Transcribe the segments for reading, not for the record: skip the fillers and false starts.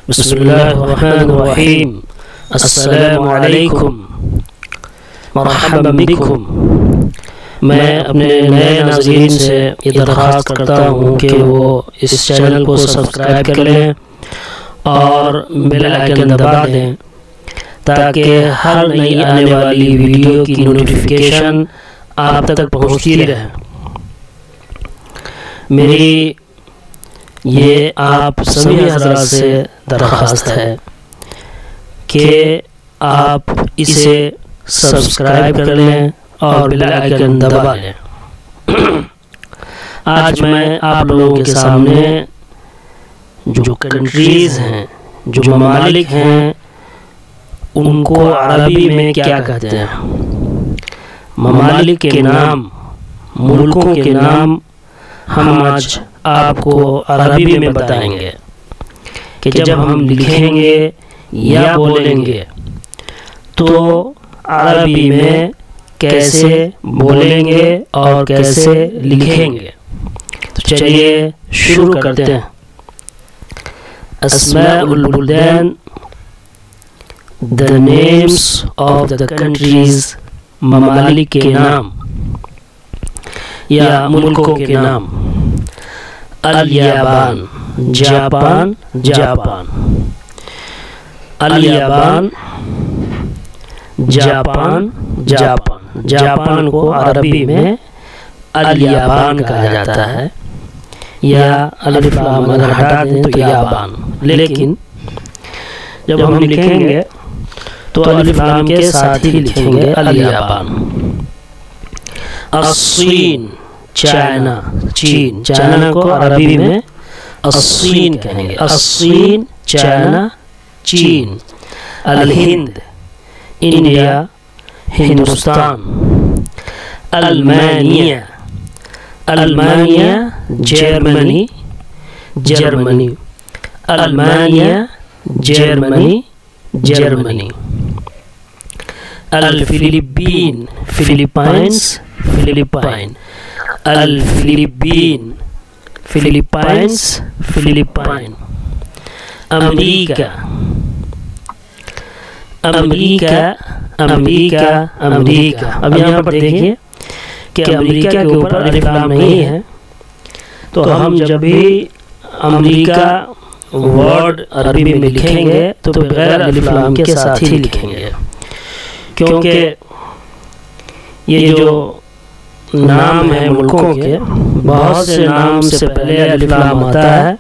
बिस्मिल्लाहिर्रहमानिर्रहीम। अस्सलामु अलैकुम मरहबन बिकुम। मैं अपने नए नाज़रीन से ये दरख्वास्त करता हूँ कि वो इस चैनल को सब्सक्राइब कर लें और बेल आइकन दबा दें ताकि हर नई आने वाली वीडियो की नोटिफिकेशन आप तक पहुँचती रहे। मेरी ये आप सभी हज़रात से दरख्वास्त है कि आप इसे सब्सक्राइब कर लें और बेल आइकन दबा लें। आज मैं आप लोगों के सामने जो कंट्रीज़ हैं, जो ममालिक हैं, उनको अरबी में क्या कहते हैं, ममालिक के नाम, मुल्कों के नाम हम आज आपको अरबी में बताएंगे कि जब हम लिखेंगे या बोलेंगे तो अरबी में कैसे बोलेंगे और कैसे लिखेंगे। तो चलिए शुरू करते हैं। अस्माउल बुल्दान, the names of the countries, ममालिक के नाम या मुल्कों के नाम। अल-याबान, जापान, जापान। अल-याबान, जापान, जापान। जापान को अरबी में अल-याबान कहा जाता है, या अलिफ लाम अगर हटा दें तो याबान। लेकिन जब हम लिखेंगे तो अलिफ लाम के साथ ही लिखेंगे अल-याबान। अस्सीन, चाइना, चीन। चाइना को अरबी में अस्सीन कहेंगे। अस्सीन, चाइना, चीन। अल-हिंद, इंडिया, हिंदुस्तान। अल्मानिया, अल्मानिया, जर्मनी, जर्मनी। अल्मानिया, जर्मनी, जर्मनी। अल-फिलिपीन, फिलीपाइंस, फिलिपाइन। अल-फिलिपीन, Philippines, Philippine. America, America, America, America. अब यहाँ पर देखिए कि अमेरिका के ऊपर अलिफ लाम नहीं है, तो हम जब भी अमेरिका वर्ड अरबी में लिखेंगे तो बगैर अलिफ लाम के साथ ही लिखेंगे, क्योंकि ये जो नाम है मुल्कों के, बहुत से नाम से पहले अलिफ लाम आता है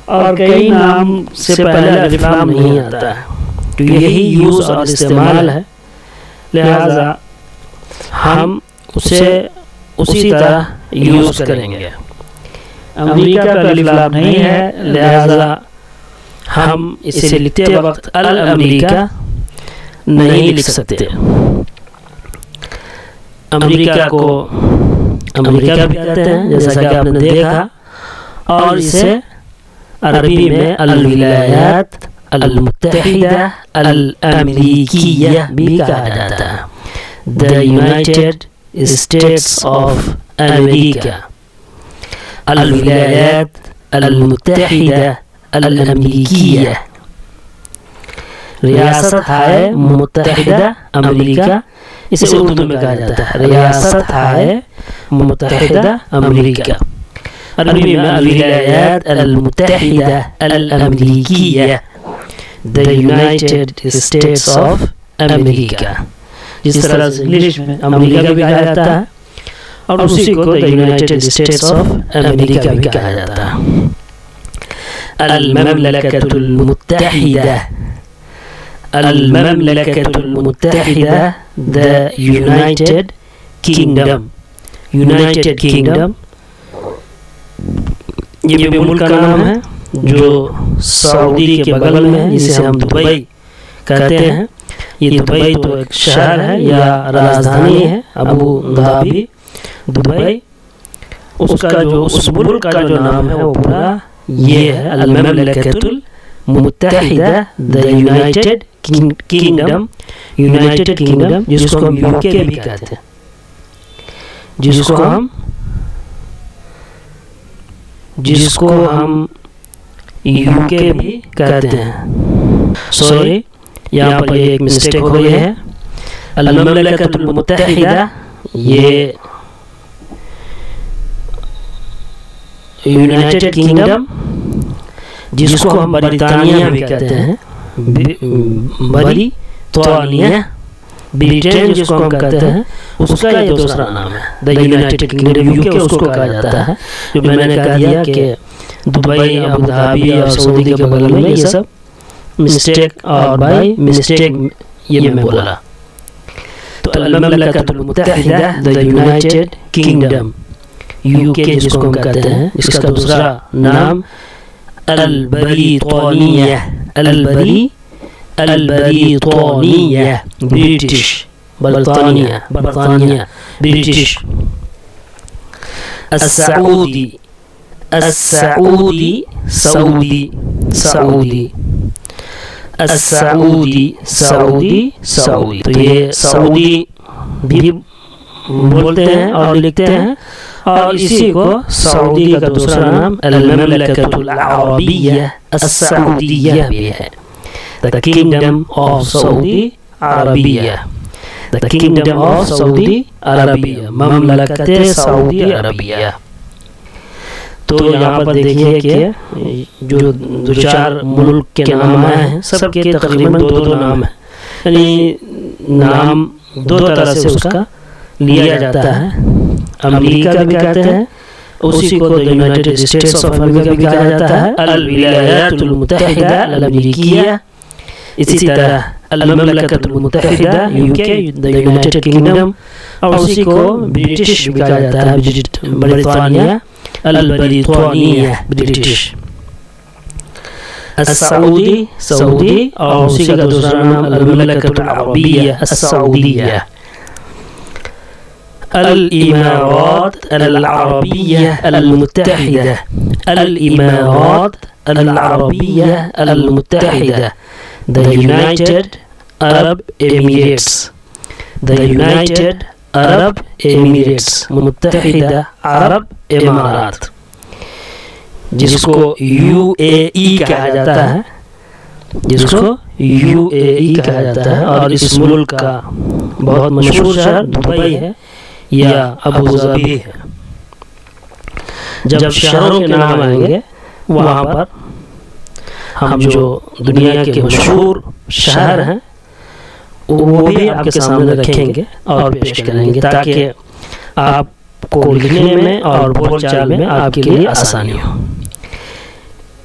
और कई नाम से पहले अलिफ लाम नहीं आता है। तो यही यूज़ और इस्तेमाल है, लिहाजा हम उसे उसी तरह यूज़ करेंगे। अमेरिका का अलिफ लाम नहीं है, लिहाजा हम इसे लिखते वक्त अल-अमेरिका नहीं लिख सकते। अमेरिका को अमेरिका भी कहते हैं, जैसा कि आपने देखा, और इसे अरबी में अल-विलायात अल-मुत्तहिदा अल-अमेरिकिया भी कहा जाता है। The United States of America. अल-विलायात अल-मुत्तहिदा अल-अमेरिकिया, रियासत हाय मुत्तहिदा अमेरिका, इसे उर्दू में कहा जाता है रियासत हाय मुत्तहिदा अमेरिका। अरबी में अल-विलायात अल-मुत्तहिदा अल-अमेरिकिया, the United States of America. जिस तरह से इंग्लिश में अमेरिका भी कहा जाता है और उसी को the United States of America भी कहा जाता है। अल-ममलकतुल मुत्तहिदा, अल-ममलकतुल मुत्तहिदा, the United Kingdom. United Kingdom ये भी मुल्क का नाम है जो सऊदी के बगल में है, जिसे हम दुबई कहते हैं। ये दुबई तो एक शहर है या राजधानी है, अबू धाबी दुबई। उसका जो उस मुल्क का जो नाम है वो पूरा ये है अल-ममलकतुल मुत्तहिदा, the United Kingdom. United Kingdom जिसको हम यूके भी कहते हैं, जिसको हम यूके भी कहते हैं। सॉरी, यहाँ पर एक मिस्टेक हो गई है। अल-ममलकतुल मुत्तहिदा ये यूनाइटेड किंगडम, जिसको हम बरितानिया भी कहते हैं, बरितानिया, ब्रिटेन जिसको हम कहते हैं, उसका ये दूसरा नाम है। द यूनाइटेड किंगडम यूके उसको कहा जाता है। जो मैंने कह दिया कि दुबई, अबू धाबी और सऊदी के बगल में, ये सब मिस्टेक और बाय मिस्टेक ये मैं बोला। तो अल-ममलकतुल मुत्तहिदा द यूनाइटेड किंगडम यूके जिसको हम कहते हैं, इसका दूसरा नाम अल-बरितानिया, अल-बरितानिया ब्रिटिश, बरितानिया ब्रिटिश। अस-सऊदी, अस-सऊदी सऊदी, सऊदी, अस-सऊदी सऊदी, सऊदी। तो ये सऊदी भी बोलते हैं और लिखते हैं, और इसी को सऊदी का दूसरा नाम अल-ममलकतुल अरबिय्या अस-सऊदिय्या भी है। The kingdom of Saudi Arabia, the kingdom of Saudi Arabia, ममलकत सऊदी अरबिया। तो यहाँ पर देखिए कि जो दो चार मुल्क के नाम आए हैं, सबके तकरीबन दो नाम है, यानी नाम दो तरह से उसका लिया जाता है। अमेरिका भी कहते हैं, उसी को यूनाइटेड स्टेट्स ऑफ अमेरिका भी कहा जाता है, अल-विलायतुल मुत्तहिदा अल-अमेरिकिया। इसी तरह अल-ममलकतुल मुत्तहिदा यूके द यूनाइटेड किंगडम, और उसी को ब्रिटिश भी कहा जाता है, बरितानिया, अल-बरितानिया ब्रिटिश। अस-सऊदी सऊदी, और उसी का दूसरा नाम अल-ममलकतुल अरबिय्या अस-सऊदिय्या। अल-इमारात अल-अरबिय्या अल-मुत्तहिदा, अल-इमारात अल-अरबिय्या अल-मुत्तहिदा, the United Arab Emirates, the United Arab Emirates, मुत्तहिदा अरब इमारात, जिसको यूएई कहा जाता है, जिसको यूएई कहा जाता है। और इस मुल्क का बहुत मशहूर शहर दुबई है या अबू धाबी है। जब शहरों के नाम आएंगे, वहाँ पर हम जो दुनिया के मशहूर शहर हैं वो भी आपके सामने रखेंगे और पेश करेंगे, ताकि आपको लिखने में और बोलचाल में आपके लिए आसानी हो।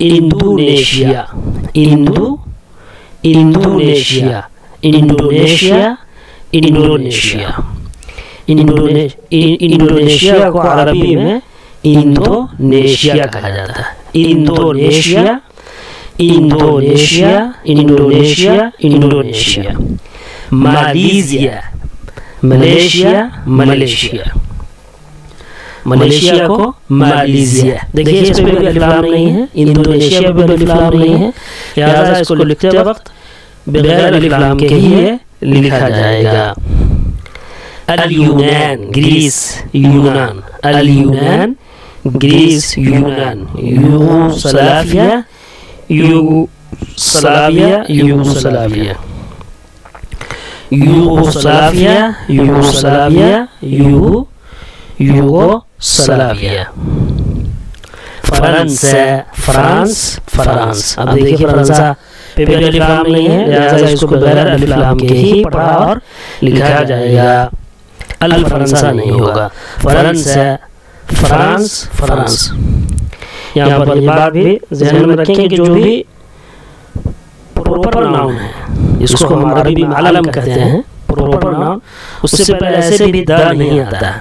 Indonesia, Indonesia, Indonesia, Indonesia, Indonesia को अरबी में इंडोनेशिया कहा जाता है। Indonesia, Indonesia, Indonesia, Indonesia. Malaysia, Malaysia, Malaysia, Malaysia को मलेशिया। देखिए इस पे भी अलिफ लाम नहीं है, इंडोनेशिया पे भी अलिफ लाम नहीं है, लिहाजा इसको लिखते वक्त बगैर अलिफ लाम के ही लिखा जाएगा। अल-यूनान ग्रीस, यूनान, अल-यूनान ग्रीस, यूनान, Yugoslavia, Yugoslavia, Yugoslavia, Yugoslavia, Yugoslavia, Yugoslavia. François, France, France. अब देखिए फ्रांसा पे भी अलिफ लाम नहीं है, लिहाजा इसको बगैर अलिफ लाम के ही पढ़ा और लिखा जाएगा, अल फ्रांसा नहीं होगा। François, France, France. यहाँ पर ये बात भी ध्यान में रखें कि जो भी प्रॉपर नाउन है, इसको हम अरबी में अलम कहते हैं, प्रॉपर नाउन, उससे पहले ऐसे भी द नहीं आता है,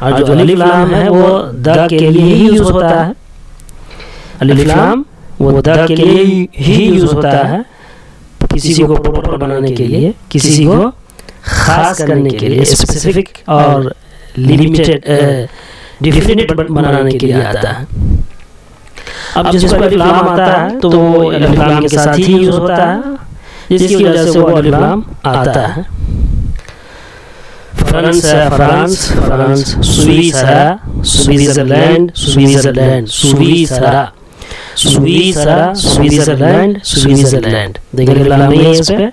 और जो अलिफ लाम है वो द के लिए ही यूज होता है। अलिफ लाम वो द के लिए ही यूज होता है, किसी को प्रॉपर बनाने के लिए, किसी को खास करने के लिए, स्पेसिफिक और लिमिटेड डिफिनिट बनाने के लिए आता है। अब जिस पर अलिफ लाम आता है तो वो अलिफ लाम के साथ ही यूज होता है, जिसकी वजह से वो अलिफ लाम आता है। France, France, France. Switzerland, Switzerland, Switzerland, Switzerland, Switzerland, Switzerland. देखिए अगला नहीं है इस पे।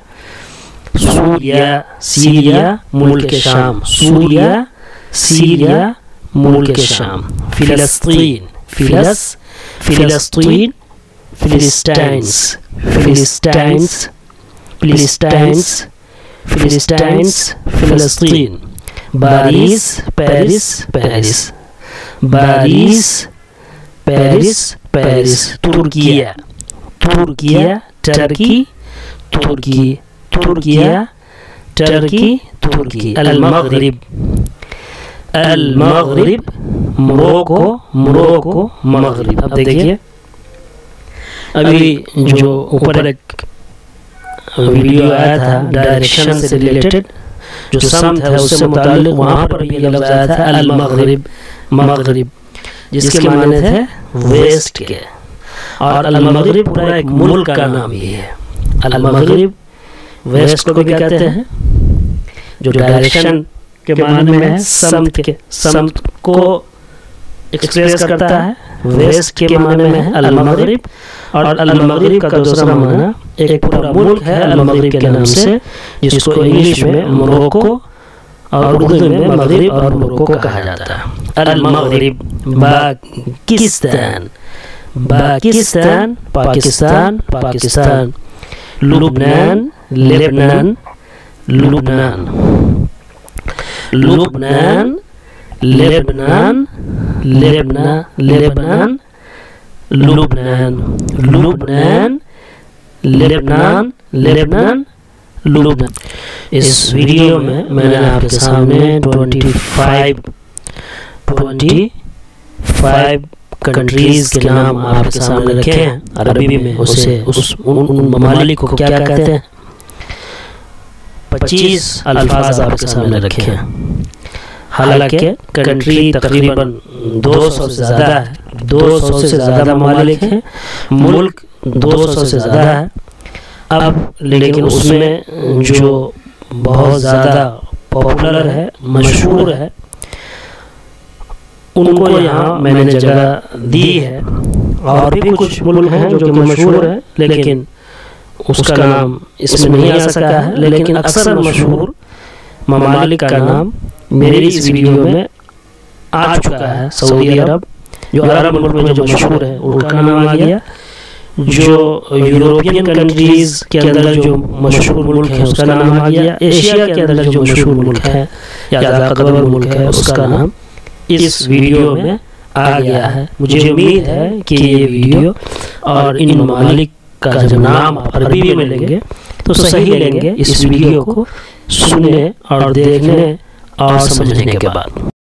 सूरिया, सीरिया, मुल्क शाम, सूरिया, सीरिया, मुल्क शाम। फिलिस्तीन, फिलिस्तीन, फिलिस्टाइन्स, फिलिस्टाइन्स, फिलिस्टाइन्स, फिलिस्टाइन्स, फिलिस्तीन। बारिस, पेरिस, पेरिस, बारिस, पेरिस, पेरिस। तुर्किया, तुर्किया, टर्की, तुर्की, तुर्किया, टर्की, तुर्की। अल-मग़रिब, अल-मग़रिब, मोरक्को, मोरक्को, मग़रिब। अब देखिए अभी जो ऊपर एक वीडियो आया था डायरेक्शन से रिलेटेड, जो सम था उससे मुताल्लिक, वहाँ पर ये लफ्ज़ आया था अल-मग़रिब, मग़रिब, जिसके माने थे वेस्ट के। और अल-मग़रिब पूरा एक मुल्क का नाम ही है। अल-मग़रिब वेस्ट को भी कहते हैं, जो डायरेक्शन के माने में है, समत के, समत को एक्सप्रेस करता है। वेस्ट के माने में है अल-मग़रिब, और अल-मग़रिब का दूसरा माना एक पूरा मुल्क है अल-मग़रिब के नाम से, जिसको इंग्लिश में मोरक्को और उर्दू में मग़रिब और मोरक्को कहा जाता है। अल-मग़रिब, पाकिस्तान, पाकिस्तान, पाकिस्तान, पाकिस्तान। लुबनान, लेबनान, लुबनान, लुबनान, लेबनान, लेबनान, लेबनान, लुबनान, लुबनान, लेबनान, लेबनान, लुबनान। इस वीडियो में मैंने आपके सामने 25 कंट्रीज के नाम आपके सामने रखे हैं अरबी में। उसे उन ममालिक को क्या कहते हैं, 25 अल्फाज आपके सामने रखे हैं। हालांकि कंट्री तकरीबन 200 से ज़्यादा है, 200 से ज़्यादा ममालिक हैं, मुल्क 200 से ज़्यादा है। अब लेकिन उसमें जो बहुत ज़्यादा पॉपुलर है, मशहूर है, उनको यहाँ मैंने जगह दी है। और भी कुछ मुल्क हैं जो कि मशहूर है, लेकिन उसका नाम इसमें नहीं आ सका है। लेकिन अक्सर मशहूर ममालिक का नाम मेरी इस वीडियो में आ चुका है। सऊदी अरब, जो अरब मुल्क में जो मशहूर है, उनका नाम आ गया। जो यूरोपियन कंट्रीज के अंदर जो मशहूर मुल्क है, उसका नाम आ गया। एशिया के अंदर जो मशहूर मुल्क है या ज़्यादा मुल्क है, उसका नाम इस वीडियो में आ गया है। मुझे उम्मीद है कि ये वीडियो और इन ममालिक का जब नाम अरबी में लेंगे तो सही लेंगे, इस वीडियो को सुनने और देखने और समझने के बाद।